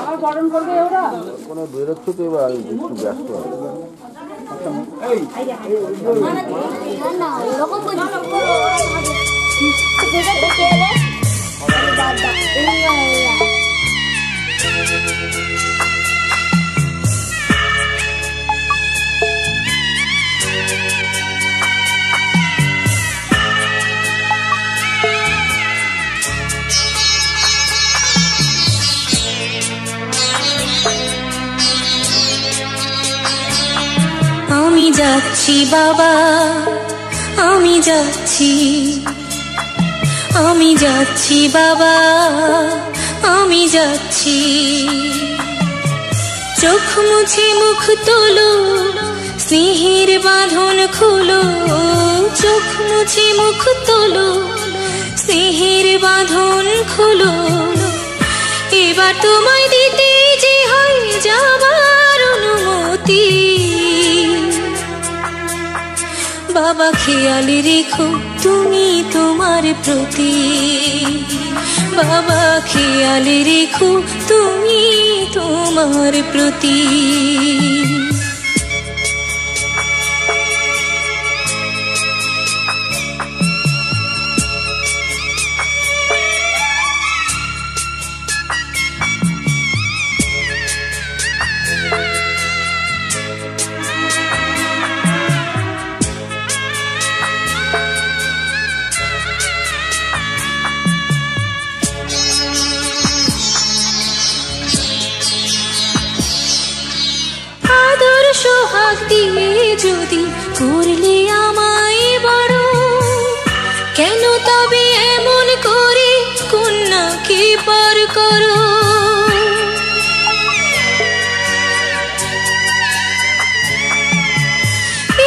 আর গরম করবে ওরা কোনো বেরোচ্ছে তো এবার একটু ব্যস্ত আমি যাচ্ছি বাবা, আমি যাচ্ছি, আমি যাচ্ছি বাবা, আমি যাচ্ছি। চোখ মুছে মুখ তোলো, স্নেহের বাঁধন খুলো। চোখ মুছে মুখ তোলো, স্নেহের বাঁধন খুলো। এবার তোমায় দিতে যে হয় যাবার অনুমতি। বাবা খেয়াল রেখো তুমি তোমার প্রতি। বাবা খেয়াল রেখো তুমি তোমার প্রতি। সোহাগ দিয়ে যদি করলে আমায় বড়, কেন তবে এমন করে কন্যাকে পার করো।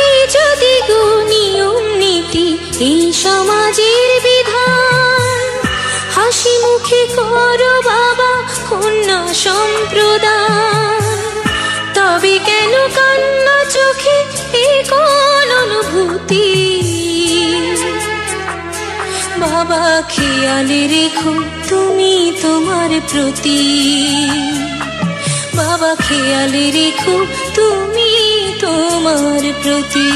এই যদি গো নিয়ম নীতি, এই সমাজের বিধান, হাসি মুখে করো বাবা কন্যা সম্প্রদান। তবে কেন কান্না চোখে এ কোন অনুভূতি। বাবা খেয়াল রেখো তুমি তোমার প্রতি। বাবা খেয়াল রেখো তুমি তোমার প্রতি।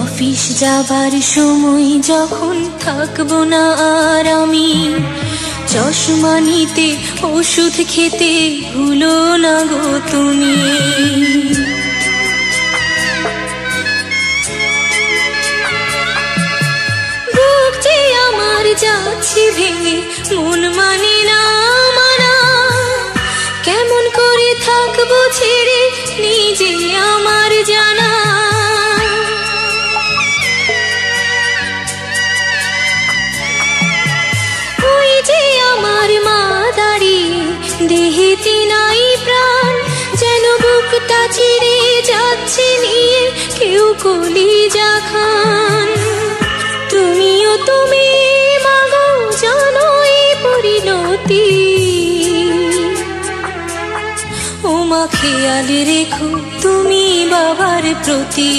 অফিস যাবার সময় যখন থাকবো না আর আমি, চশমা নিতে ওষুধ খেতে ভুলো না গো তুমি। বুক যে আমার যাচ্ছে ভেঙে, মন মানে না মানা। কেমন করে থাকবো ছেড়ে নিজে আমার জানা। আমার মা দাঁড়িয়ে দেহেতে নাই প্রাণ, যেন বুকটা চিরে যাচ্ছে নিয়ে কেউ কলিজা খান। তুমিও তুমি মাগো জানো এই পরিণতি। ও মা খেয়াল রেখো তুমি বাবার প্রতি।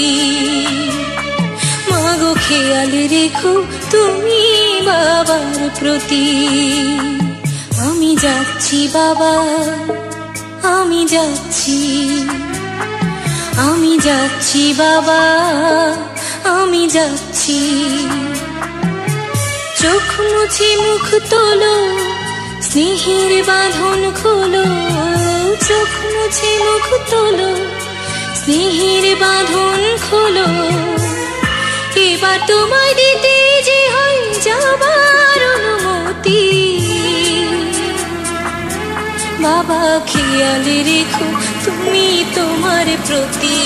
মাগো খেয়াল রেখো তুমি বাবার প্রতি। আমি যাচ্ছি বাবা, আমি যাচ্ছি, আমি যাচ্ছি বাবা, আমি যাচ্ছি। চোখ মুছে মুখ তোলো, স্নেহের বাঁধন খোলো। চোখ মুছে মুখ তোলো, স্নেহের বাঁধন খোলো। এবার তোমায় দিতে যে হয় যাবার অনুমতি। বাবা খেয়াল রেখো তুমি তোমার প্রতি।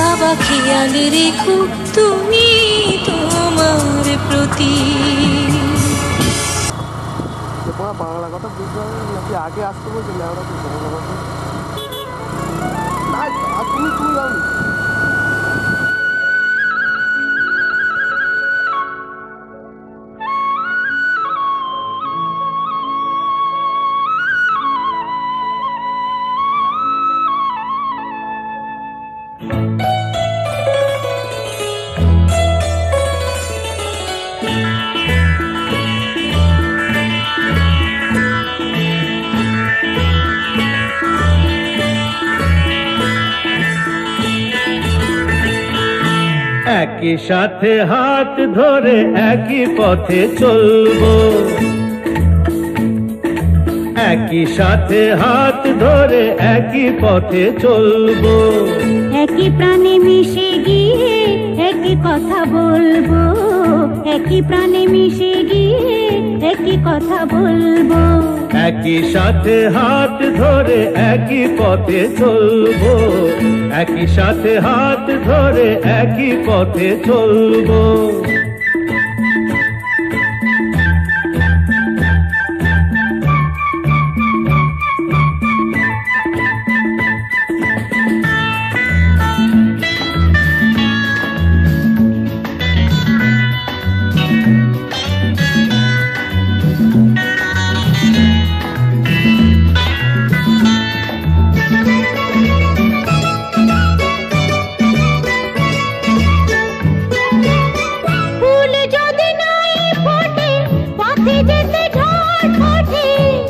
বাবা খেয়াল রেখো তুমি তোমার প্রতি। তোমরা বাংলা কথা বুঝতে হবে নাকি আগে আসতে বলছিলে আমরা তো বাংলা কথা না তুমি যাও একই সাথে হাত ধরে একই পথে চলবো, একই সাথে হাত ধরে একই পথে চলবো, একই প্রাণে মিশে গিয়ে একই কথা বলবো, একই প্রাণে মিশে গিয়ে একই কথা বলবো, একই সাথে হাত ধরে একই পথে চলবো, একই সাথে হাত ধরে একই পথে চলবো।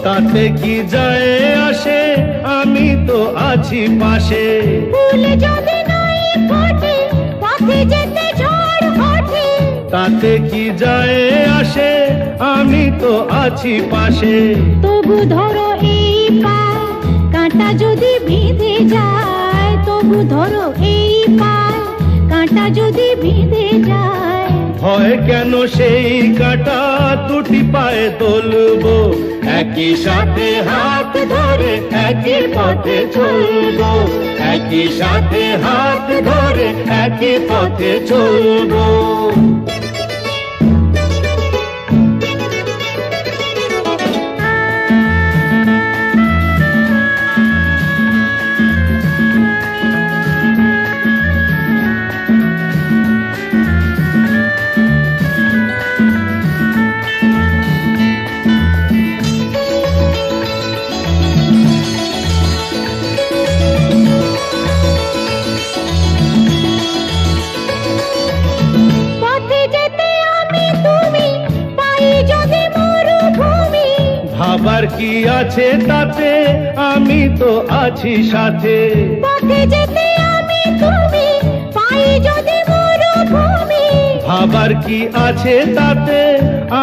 তাতে কি যায় আসে, আমি তো আছি পাশে। ফুল যদি নাই ফোটে পথে যেতে ঝড় ওঠে, তাতে কি যায় আসে, আমি তো আছি পাশে। তবু ধরো এই পায় কাঁটা যদি বিঁধে যায়, তবু ধরো এই পায় কাঁটা যদি বিঁধে যায়, ভয় কেন সেই কাঁটা দুটি পায়ে তুলবো, একই সাথে হাত ধরে একই পথে চলবো, একই সাথে হাত ধরে একই পথে চলবো। ভাবার কি আছে তাতে, আমি তো আছি সাথে। পথে যেতে আমি তুমি পাই যদি মরুভূমি, ভাবার কি আছে তাতে,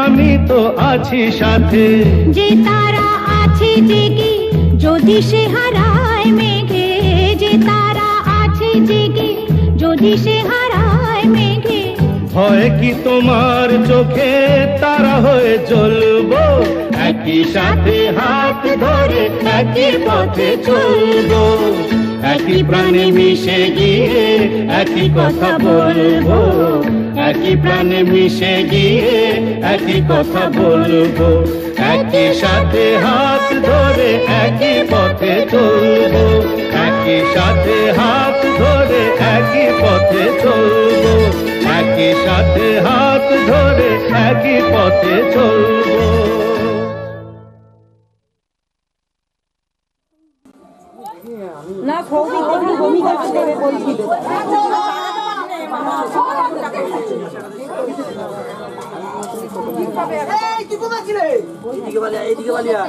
আমি তো আছি সাথে। যে তারা আছে জেগে যদি সে হারায় মেঘে, যে তারা আছে জেগে যদি সে হারায় মেঘে, ভয় কি তোমার চোখে তারা হয়ে জ্বলবো, একই সাথে হাত ধরে একই পথে চলবো, একই প্রাণে মিশে গিয়ে একই কথা বলবো, একই প্রাণে মিশে গিয়ে একই কথা বলবো, একই সাথে হাত ধরে একই পথে চলবো, একই সাথে হাত ধরে একই পথে চলবো, একই সাথে হাত ধরে একই পথে চলবো। না সৌদি কোনো ভূমিকা দেবে বলছি এইদিকে বালিয়া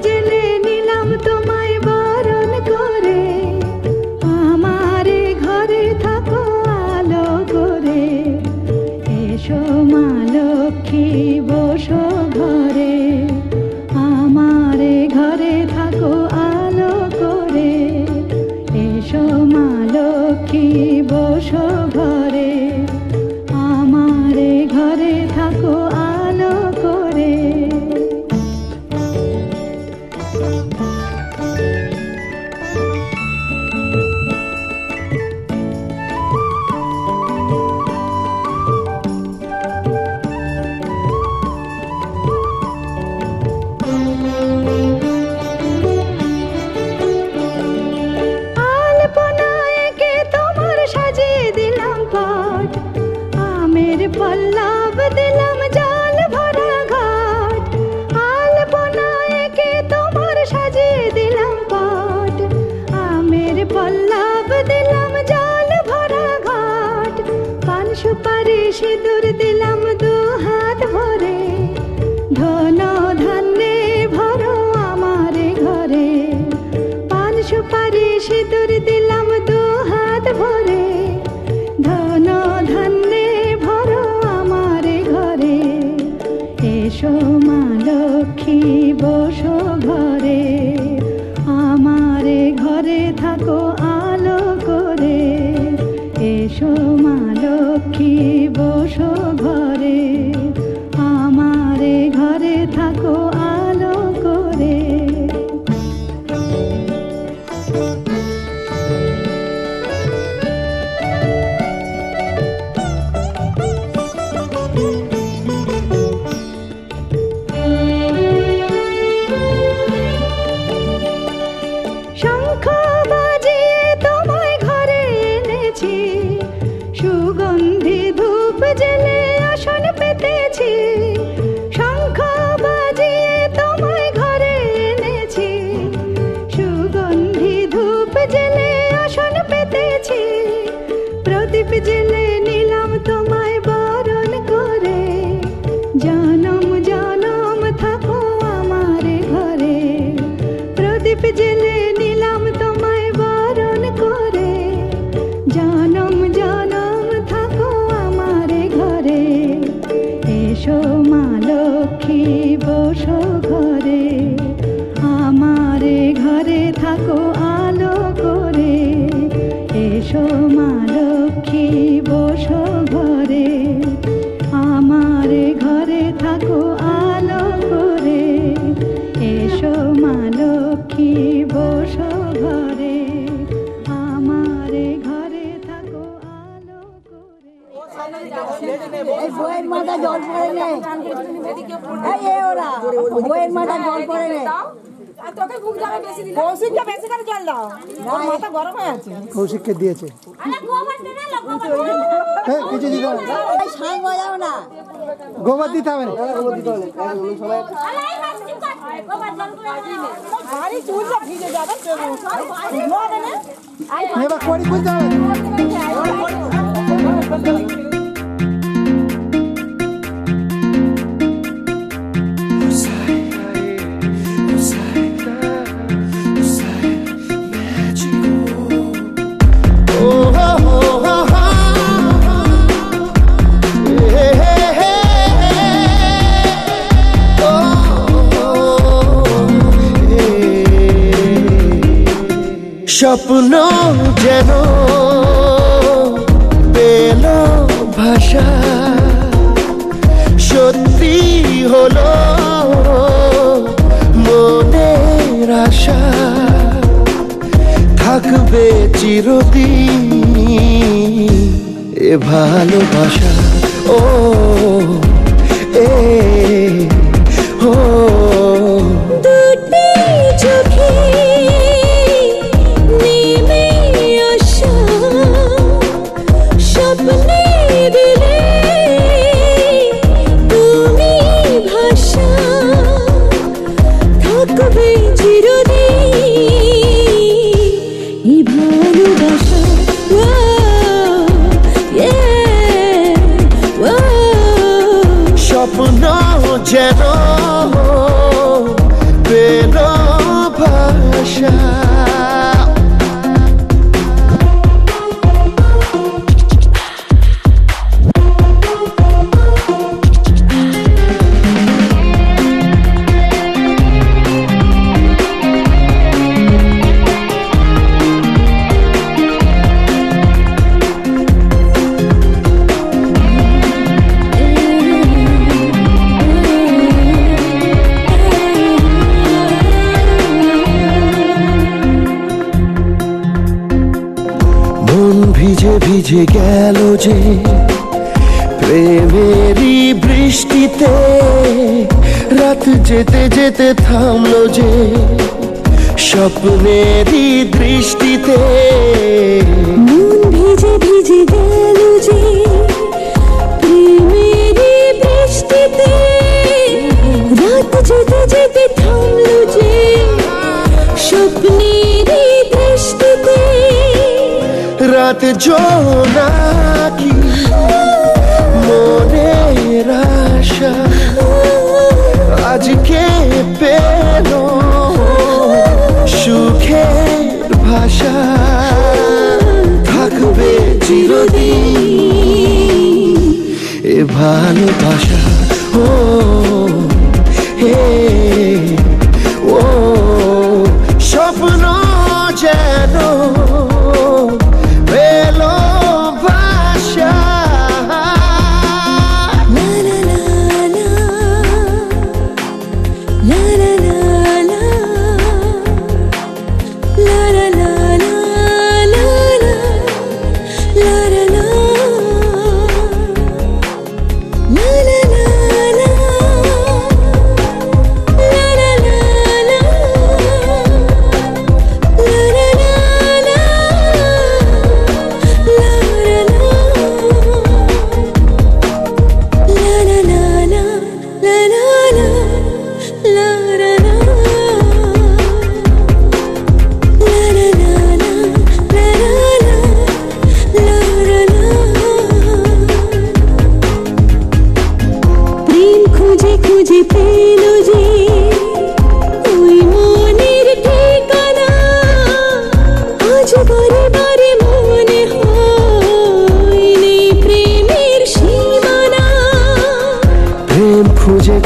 জেলে নিলাম তোমায় বরণ করে, আমারে লক্ষ্মী বসো ঘরে, আমারে ঘরে থাকো আলো করে। পল্লব দিলাম জল ভরা ঘাট, আলপনায় কে তোমার সাজিয়ে দিলাম পট, আমের পল্লব দিলাম জল ভরা ঘাট, পান সুপারি সিঁদুর দিলাম দু হাত ভরে, ধন ধান্যে ভরো আমারে ঘরে, পান সুপারি সিঁদুর দিলাম দু হাত ভরে, ধন ধান্যে এসো মা লক্ষ্মী বসো ঘরে, আমারে ঘরে থাকো আলো করে। এসো মা লক্ষ্মী বসো ঘরে, আমারে ঘরে থাকো আলো করে। সুগন্ধি ধূপ জেলে আসন পেতেছি, শঙ্খ বাজিয়ে তোমায় ঘরে এনেছি, সুগন্ধি ধূপ জেলে আসন পেতেছি, প্রদীপ জেলে নিলাম তোমায় বরণ করে, জনম জনম থাকো আমারে ঘরে, প্রদীপ জেলে নিলাম তোমায় বরণ করে, জনম জনম থাকো আমারে ঘরে। এসো মা লক্ষ্মী বসো ঘরে, আমারে ঘরে থাকো আলো করে। এসো মা লক্ষ্মী বসো ঘরে, আমারে ঘরে থাকো আলো করে। এসো মা লক্ষ্মী বসো ঘরে, আমারে ঘরে থাকো আলো করে। এই বইয়ের মাথা জল পড়ে নেই, এই ওরা বইয়ের মাথা জল পড়ে নেই, তোকে ঘুম যাবে বেশি দিন, কৌশিককে বেশি করে জল দাও, ওর মাথা গরম হয়ে আছে। কৌশিককে দিয়েছে, কিছু দিতে হবে সাই বাজাও না, গোবর দিতে হবে না, বাড়ি চুলটা ভিজে যাবে, এবার করি বুঝতে হবে। স্বপ্ন যেন পেল ভাষা, সত্যি হলো মনের আশা, থাকবে চিরদিন এ ভালোবাসা। ও এ ও দুটি চোখে নেমে আসা, স্বপ্নে দিলে তুমি ভাষা, থাকবে চিরদিন এই ভালোবাসা। স্বপ্ন যেন ভিজে ভিজে গেল যে প্রেমেরই বৃষ্টিতে, রাত যেতে যেতে থামলো যে স্বপ্নেরই দৃষ্টিতে। মন ভিজে ভিজে গেল যে প্রেমেরই বৃষ্টিতে, রাত যেতে যেতে থামলো যে স্বপ্নেরই দৃষ্টিতে। রাত জোনাকি মনের আশা আজকে পেল সুখের ভাষা, থাকবে চিরদিন এ ভালোবাসা। ও হে ও স্বপ্ন যেন পেলো ভাষা।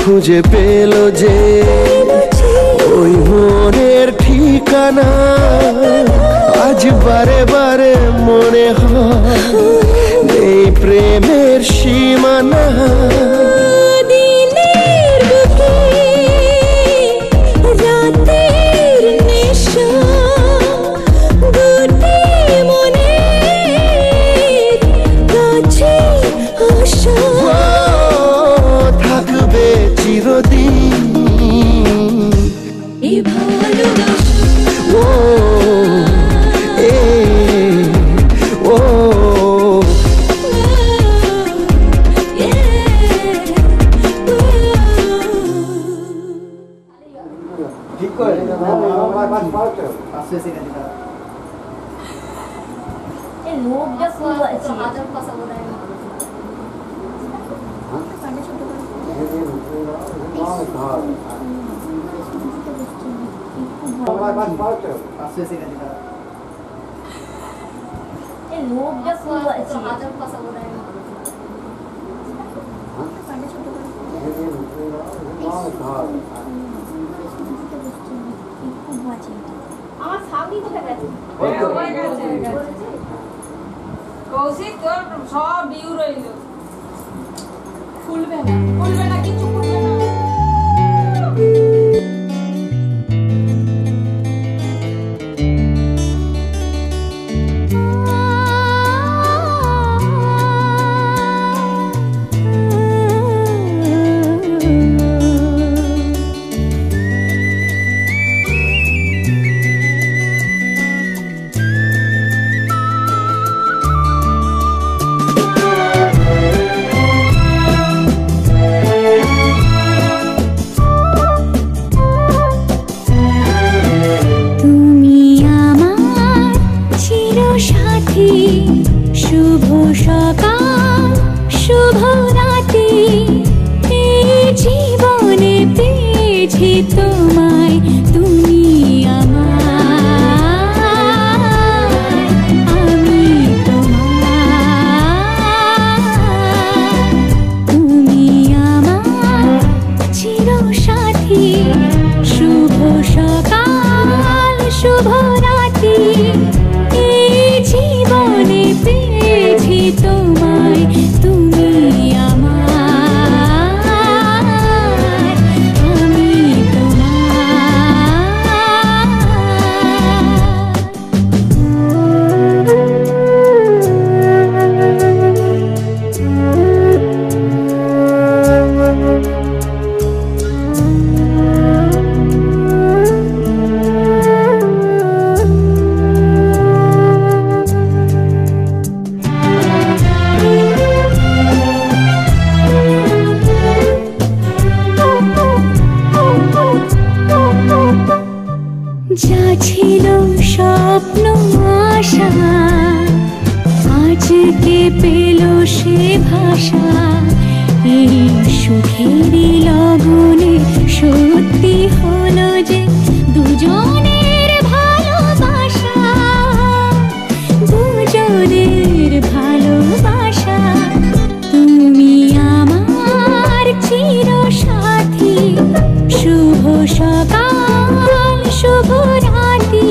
খুঁজে পেল যে ওই মনের ঠিকানা, আজ বারে বারে মনে হয় নেই প্রেমের সীমানা। দিনের বুকে রাতের নেশা, দুটি মনের কাছে আশা, থাকবে চিরদিন এ ভালোবাসা। ও এ ও ঠিক করে লোকটা ফুল আছে আদর কথা বলে লোকটা ফুল আছে আদর কথা বলে আমার সামনে কোথায় গেছে কৌশিক, তোর সব ডিউ রইল, খুলবে না কিছু খুলবে না। শুভ সকাল শুভ রাতে, এই জীবনে পেয়েছি তোমায়, তুমি আমার, আমি তোমার, তুমি আমার চিরসাথী। শুভ সকাল শুভ রাতে, জীবনে পেয়েছি তোমায়, তুমি আমার, আমি তোমার। কে পেল সে ভাষা, এই সুখেরই লগনে সত্যি হলো যে দুজনের ভালোবাসা, দুজনের ভালোবাসা। তুমি আমার চিরসাথী, শুভ সকাল শুভ রাতি,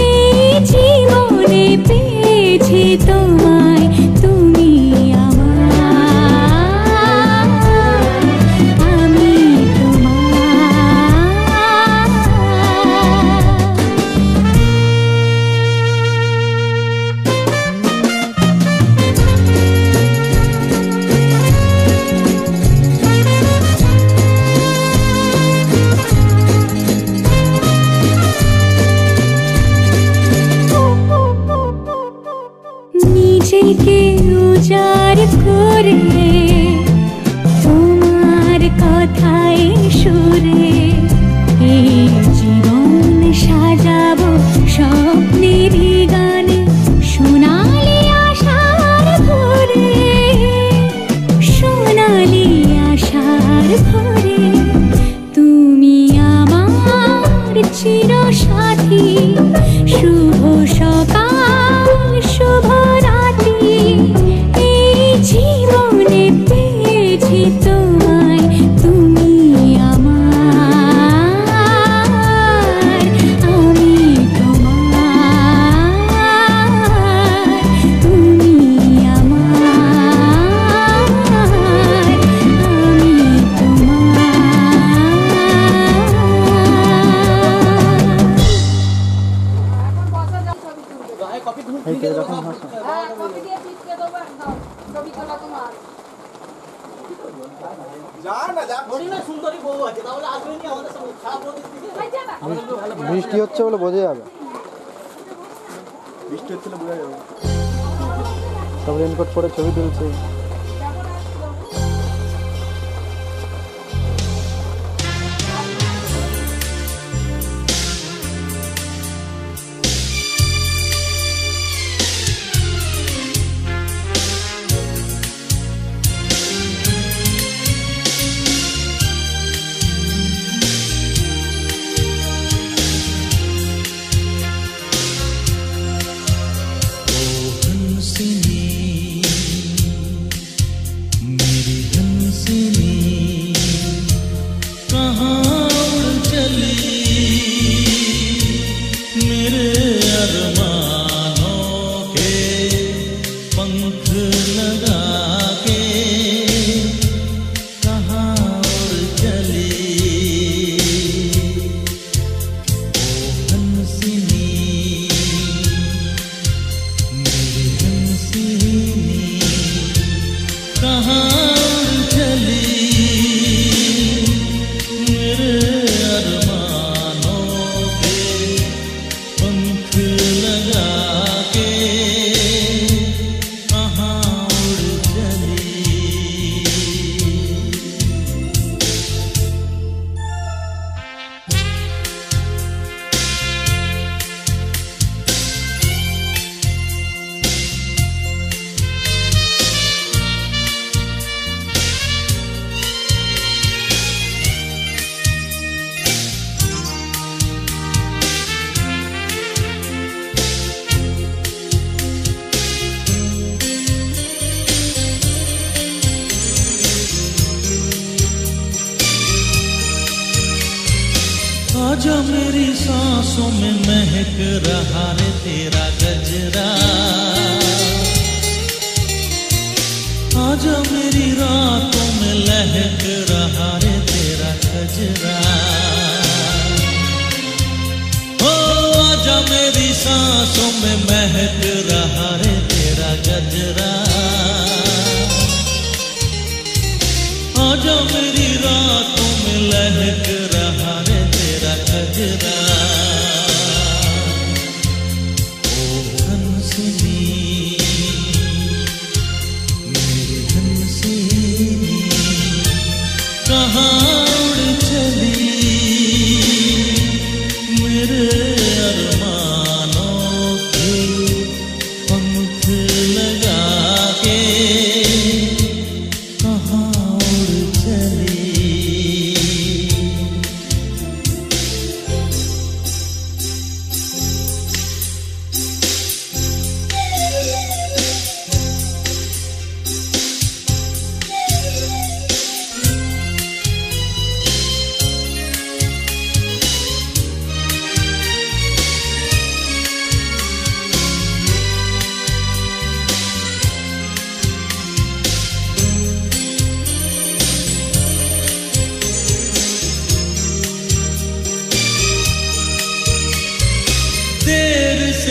এই জীবনে পেয়েছি তোমায়, তুমি আমার, আমি নিজেকে উজাড় করে তোমার কথায় সুরে এই জীবন সাজাবো স্বপ্নেরই গানে, সোনালি আশার ভোরে, সোনালি আশার ভোরে। তুমি আমার চিরসাথী, শুভ সকাল শুভ রাতি, এই জীবনে পেয়েছি তোমায়, তুমি আমার, আমি তোমার, তুমি আমার, আমি বৃষ্টি হচ্ছে বলে বোঝা যাবে, বৃষ্টি হচ্ছে বোঝা যাবে। সব রেনকোট পরে ছবি তুলছে। आजा मेरी सांसों में महक रहा है तेरा गजरा, आजा मेरी रातों में लहक रहा है तेरा गजरा, ओ आजा मेरी सांसों में महक रहा है तेरा गजरा, आजा मेरी रातों में लहक रहा है तेरा गजरा। ओ हंसनी मेरी हंसनी कहाँ उड़ चली, मेरे अरमानों के पंख लगा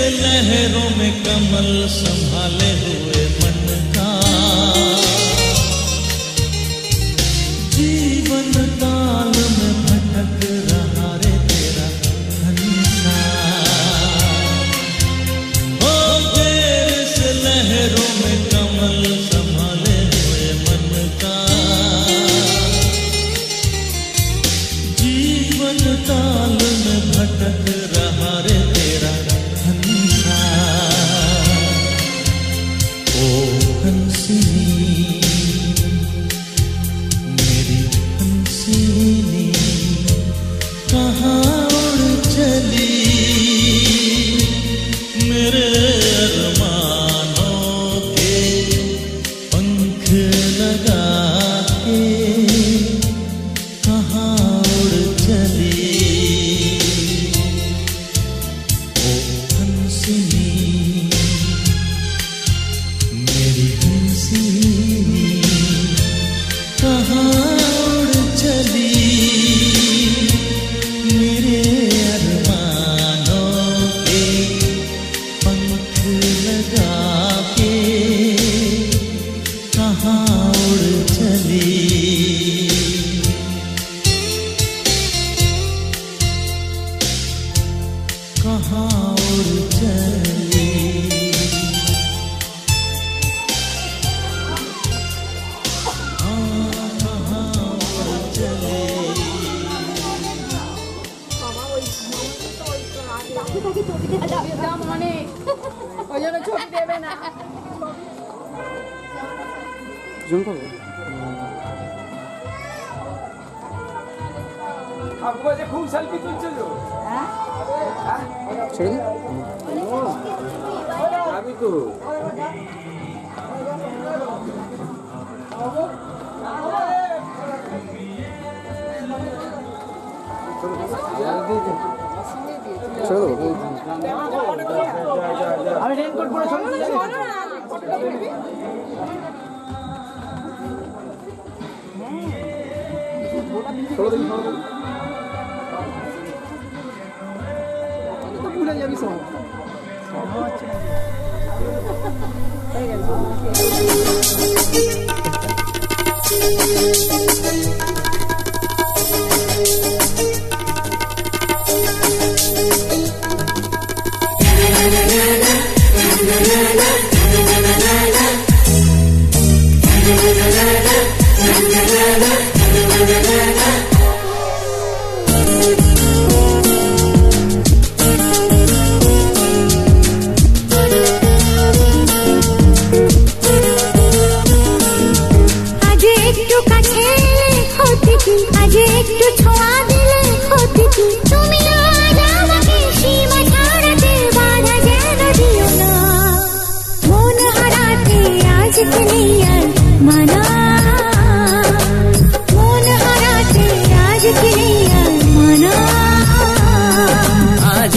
से लहरों में कमल संभाले हुए मन का जीवन ताल में भटक रहा रे तेरा हंसा। ओ देर से लहरों में कमल संभाले हुए मन का जीवन ताल में भटक रहा रे तेरा हंसा। ओ हंसिनी मेरी हंसिनी कहाँ उड़ चली मेरे अरमानों के पंख लगा के कहाँ उड़ चली। ओ हंसिनी मेरी हंसिनी कहाँ उड़ चली मेरे अरमानों के पंख लगा के कहाँ उड़ चली। कहाँ उड़ चली। हाँ कहाँ उड़ चली। ওই জন্য ছবি দেবে না। জুম করো। খুব সেলফি তুলছে তো ছেড়ে দিই? আমি তো ছেড়ে দেবো। আমি রেনকোট পরে ছবি তুলছি। ভুলে যাবি সব।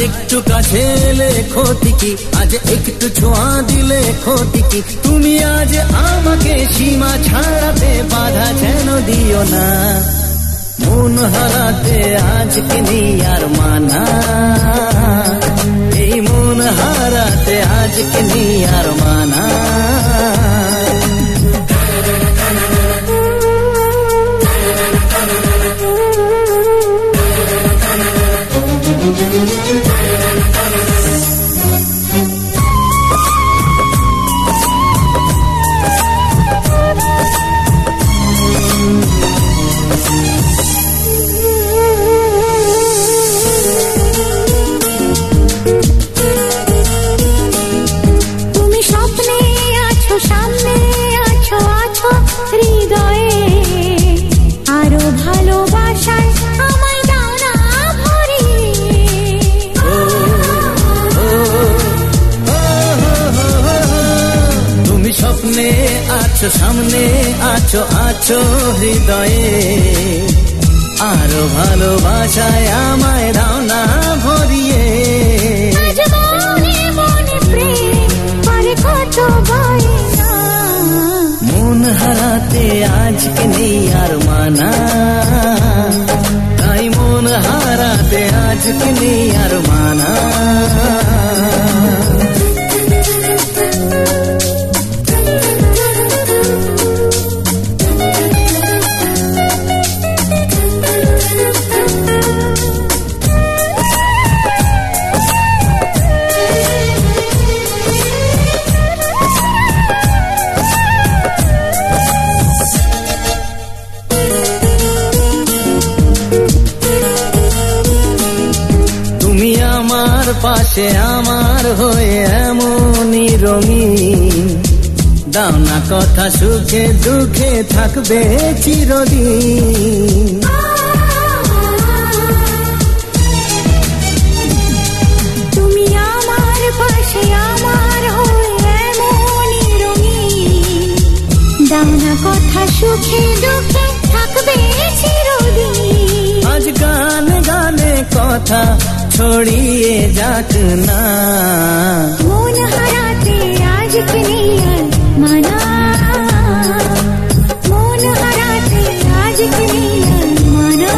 একটু কাছে এলে ক্ষতি কি, আজ একটু ছোঁয়া দিলে ক্ষতি কি, তুমি আজ আমাকে সীমা ছাড়াতে বাধা যেন দিও না, মন হারাতে আজকে নেই আর মানা, এই মন হারাতে আজকে নেই আর মানা। সামনে আছো আছো হৃদয়ে, আরো ভালোবাসায় আমায় দাও না ভরিয়ে, মন হারাতে আজকে নেই আর মানা, তাই মন হারাতে আজকে নেই আর মানা। পাশে আমার হয়ে এমনই রঙিন, দাও না কথা সুখে দুঃখে থাকবে চিরদিন। তুমি আমার পাশে আমার হয়ে এমনই রঙিন, দাও না কথা সুখে দুঃখে থাকবে চিরদিন। আজ গানে গানে কথা ছড়িয়ে যাক না, মন হারাতে আজকে নেই আর মানা, মন হারাতে আজকে নেই আর মানা।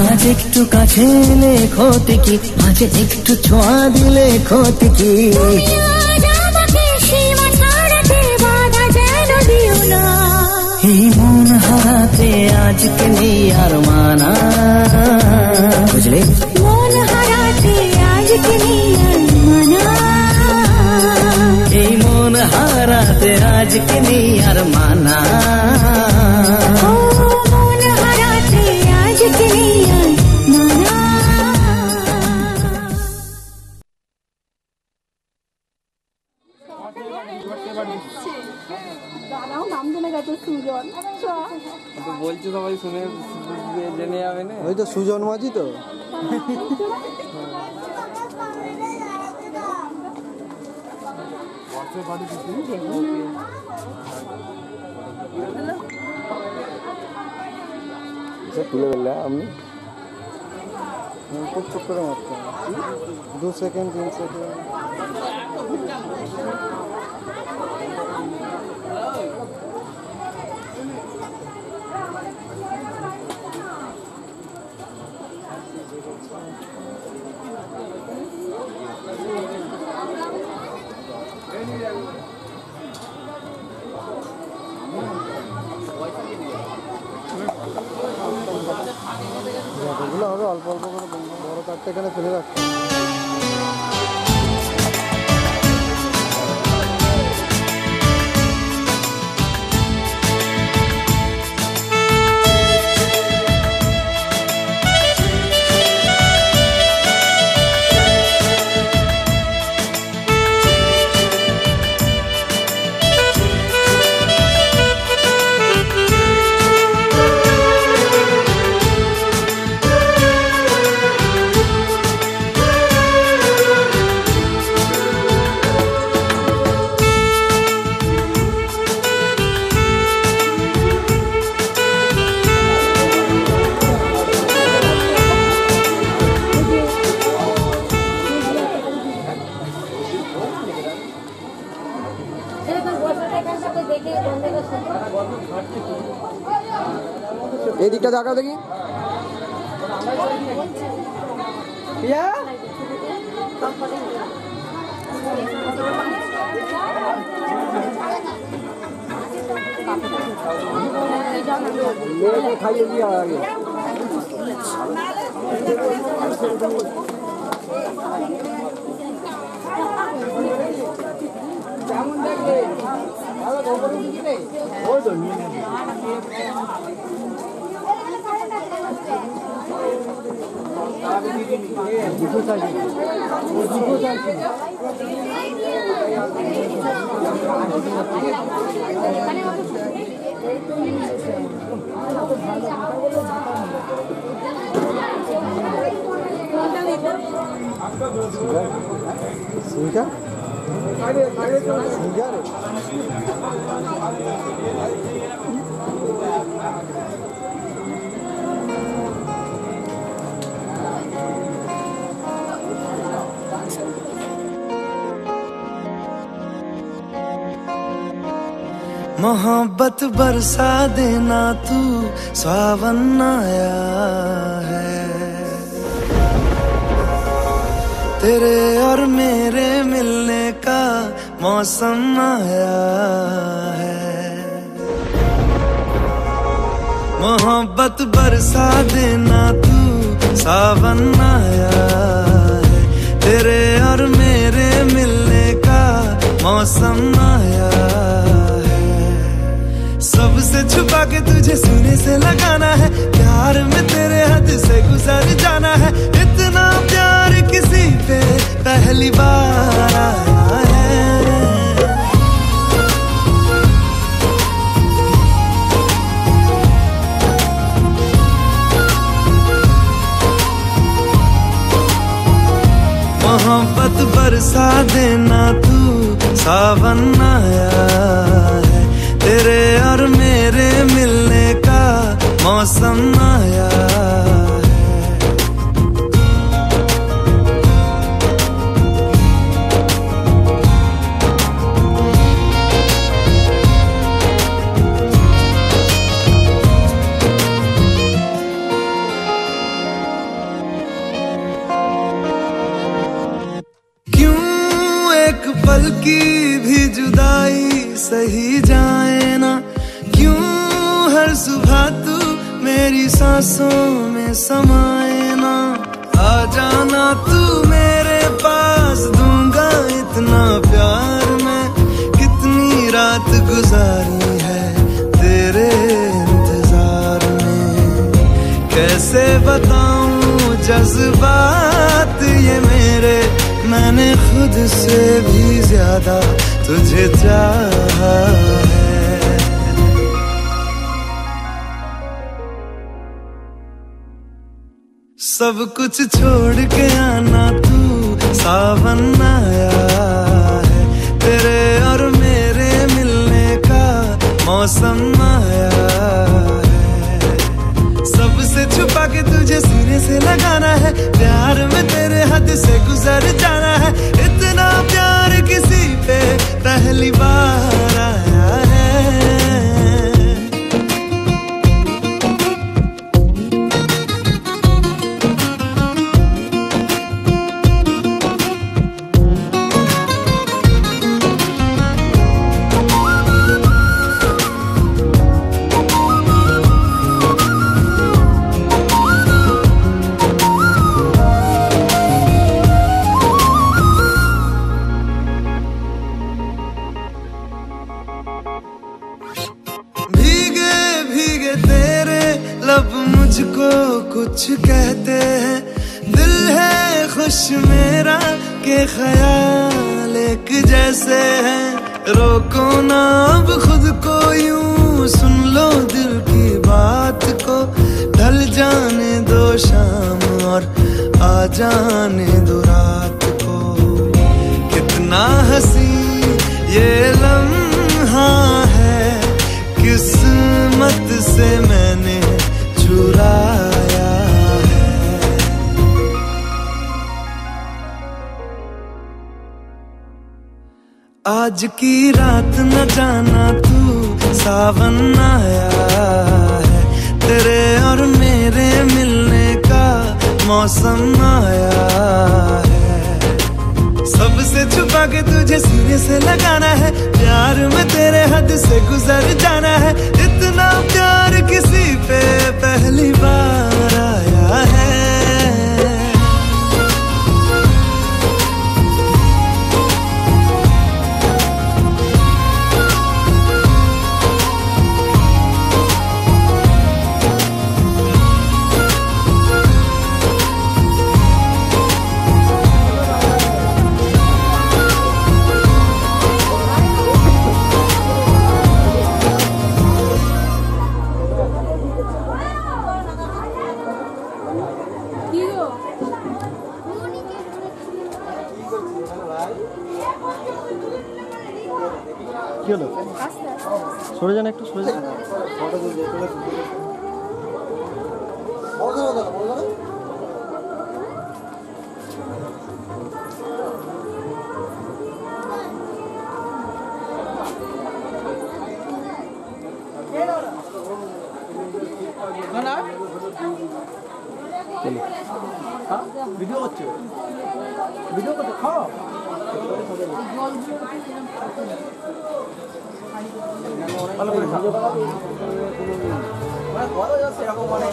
আজ একটু কাছে এলে ক্ষতি কি, আজ একটু ছোঁয়া দিলে ক্ষতি কি। এই মন হারাতে আজকে নেই আর মানা, বুঝলে? মন হারাতে আজকে নেই আর মানা, এই মন হারাতে আজকে নেই আর মানা। ও মন হারাতে আজকে নেই আর মানা। বলছে সবাই শুনে জেনে যাবে না। ওই তো সুজন মাঝি তো। তুলে বললে আমি খুব চুপ করে মারতে 2 সেকেন্ড 3 সেকেন্ড। যতগুলো হবে অল্প অল্প করে বড় কাঠটা এখানে ফেলে রাখতে হবে। এই দিকটা দেখাও দেখি। খাইয়ে দিয়ে আগে কেমন দেখলে मोहब्बत बरसा देना तू सावन आया है, तेरे और मेरे मिलने का मौसम आया है। मोहब्बत बरसा देना तू सावन आया है, तेरे और मेरे मिलने का मौसम आया है। सबसे छुपा के तुझे सीने से लगाना है, प्यार में तेरे हद से गुजर जाना है। इतना प्यार कि पे पहली बार आया है। मोहब्बत बरसा देना तू, सावन आया है। तेरे और मेरे मिलने का मौसम आया है। पल की भी जुदाई सही जाए ना, क्यों हर सुबह तू मेरी सांसों में समाए ना। आ जाना तू मेरे पास, दूंगा इतना प्यार मैं। कितनी रात गुजारी है तेरे इंतजार में, कैसे बताऊं जज्बात ये मेरे। मैंने खुद से भी ज्यादा तुझे चाहा है। सब कुछ छोड़ के आना तू, सावन आया है। तेरे और मेरे मिलने का मौसम आया है। सबसे छुपा के तुझे सीने से लगाना है, प्यार में तेरे हद से गुजर जाना है। इतना प्यार किसी पे पहली बार आया है। लब मुझको कुछ कहते हैं, दिल है खुश मेरा के ख्याल एक जैसे हैं। रोको ना अब खुद को यूं, सुन लो दिल की बात को। ढल जाने दो शाम और आ जाने दो रात को। कितना हंसी ये लम्हा है, किस्मत से मैंने चुराया है। आज की रात न जाना तू, सावन आया है। तेरे और मेरे मिलने का मौसम आया है। सबसे छुपा के तुझे सीने से लगाना है, प्यार में तेरे हद से गुजर जाना है। इतना प्यार किसी पे पहली बार आया है। কি হলো? সরে যান একটু, সরে যান। ভিডিও করছো? ভিডিও করছো? খাও। ভালো করে খাও। বড় যাচ্ছে এরকম মানে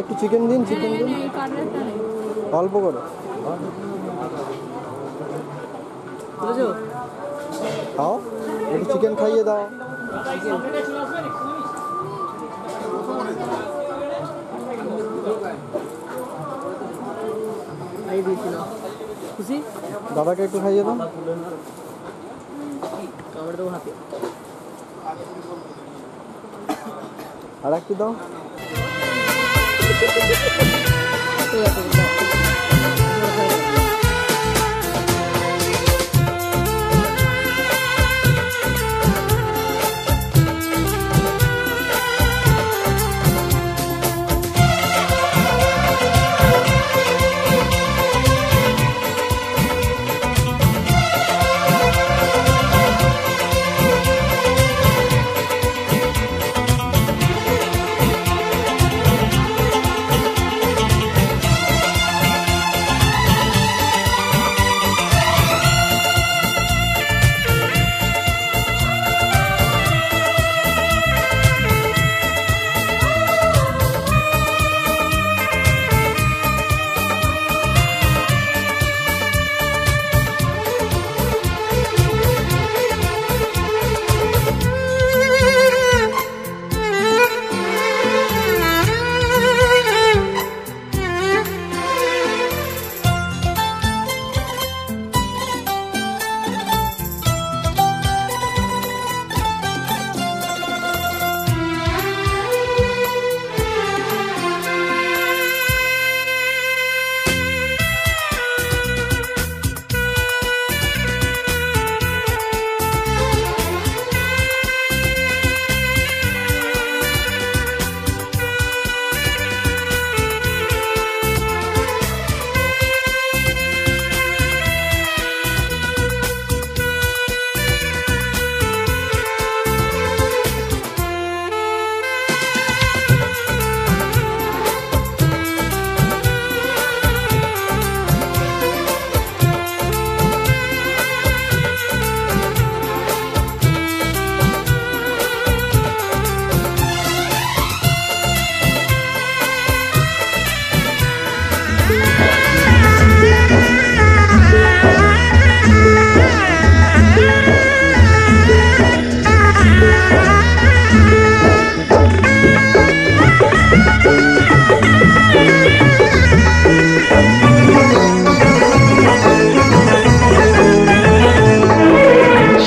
একটু চিকেন দিন, চিকেন দিন অল্প করে। খাও, একটু চিকেন খাইয়ে দাও। খাইয়ে দিয়েছিল। খুশি? দাদাকে একটু খাইয়ে দাও। কামড়ে দেবো হাতে। আর একটু দাও।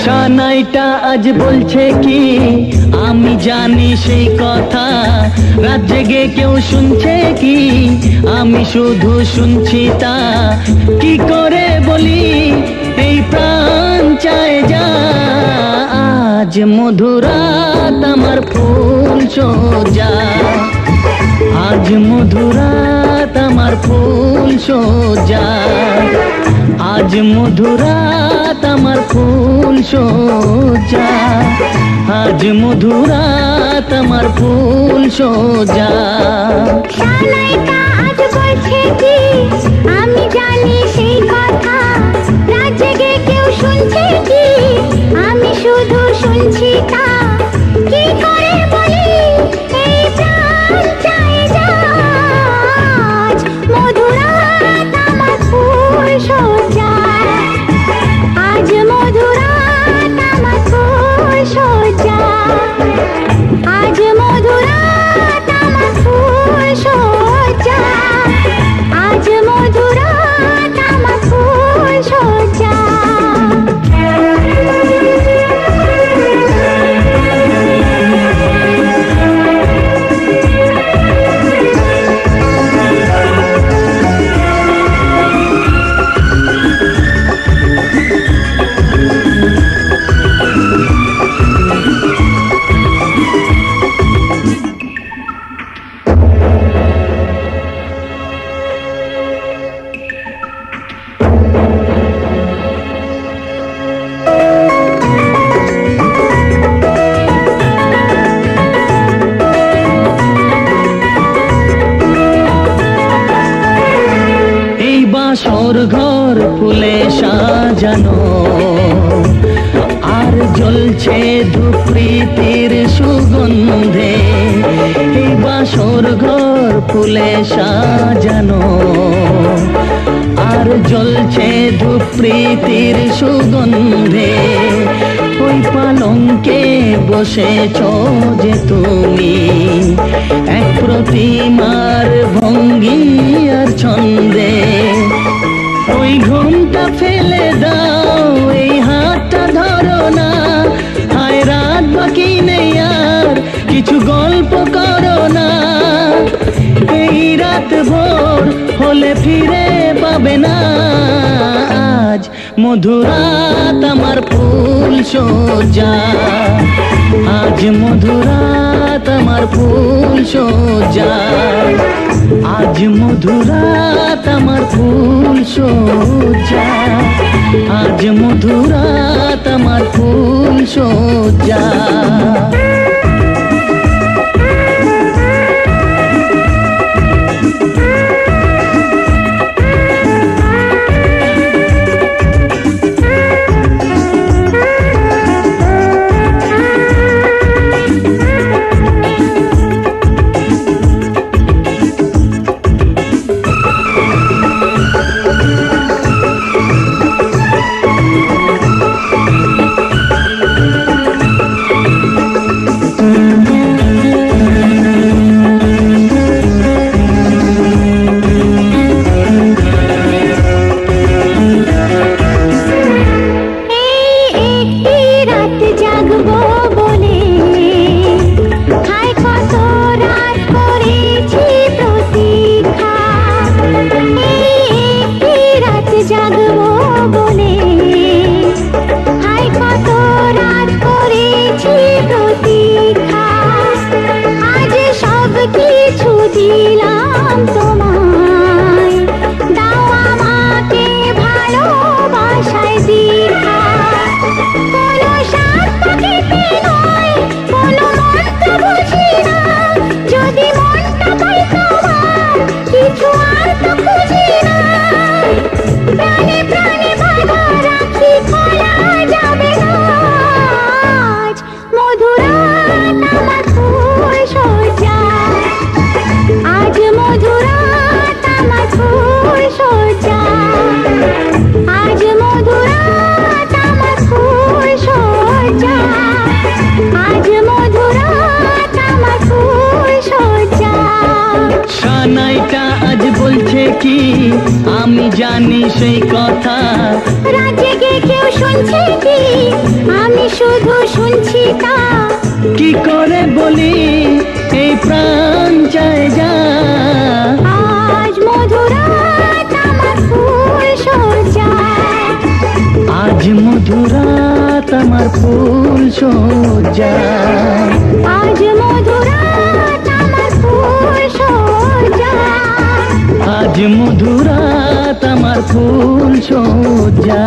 সানাইটা আজ বলছে কি আমি জানি সেই কথা, রাত জেগে কেউ শুনছে কি আমি শুধু শুনছি তা, কি করে বলি এই প্রাণ চায় যা, আজ মধুরাত আমার ফুল সোজা, আজ মধুরাত আমার ফুল সোজা, আজ মধুরাত আমার ফুল সোজা, আজ মধুরাত আমার ফুল সোজা। সানাইটা আজ বলছে কি আমি জানি সেই কথা, রাত জেগে কেউ শুনছে কি আমি শুধু শুনছি তা, কি করে বলি এই প্রাণ চায় যা, আজ মধুরাত আমার ফুল সোজা, আজ মধুরাত আমার ফুল সোজা, আজ মধুরাত আমার ফুল সোজা, আজ মধুরাত আমার ফুল সোজা। বাসর ঘর ফুলে সাজানো, আর জ্বলছে ধূপ প্রীতির সুগন্ধে, এই বাসর ঘর ফুলে সাজানো, আর জ্বলছে ধূপ প্রীতির সুগন্ধে, ওই পালঙ্কে বসেছ যে তুমি, এক প্রতিমার ভঙ্গি আর ছন্দে, ওই ঘুমটা ফেলে দাও, এই হাতটা ধরো না। হায় রাত বাকি নেই আর, কিছু গল্প করো না। এই রাত ভোর হলে ফিরে পাবে না। আজ মধুরাত আমার ফুল সজ্জা, আজ মধুরাত আমার ফুল সজ্জা, আজ মধুরাত আমার ফুল সজ্জা, আজ মধুরাত আমার ফুল সজ্জা। কি আমি জানি সেই কথা, রাতে কে কেউ শুনছে কি আমি শুধু শুনছি তা। কি করে বলি এই প্রাণ চায় যা। আজ মধুরাত আমার ফুল সজ্জা, আজ মধুরাত আমার ফুল সজ্জা, আজ মধুরাত আমার ফুল সজ্জা, আজ মধুরাত আমার ফুল সজ্জা।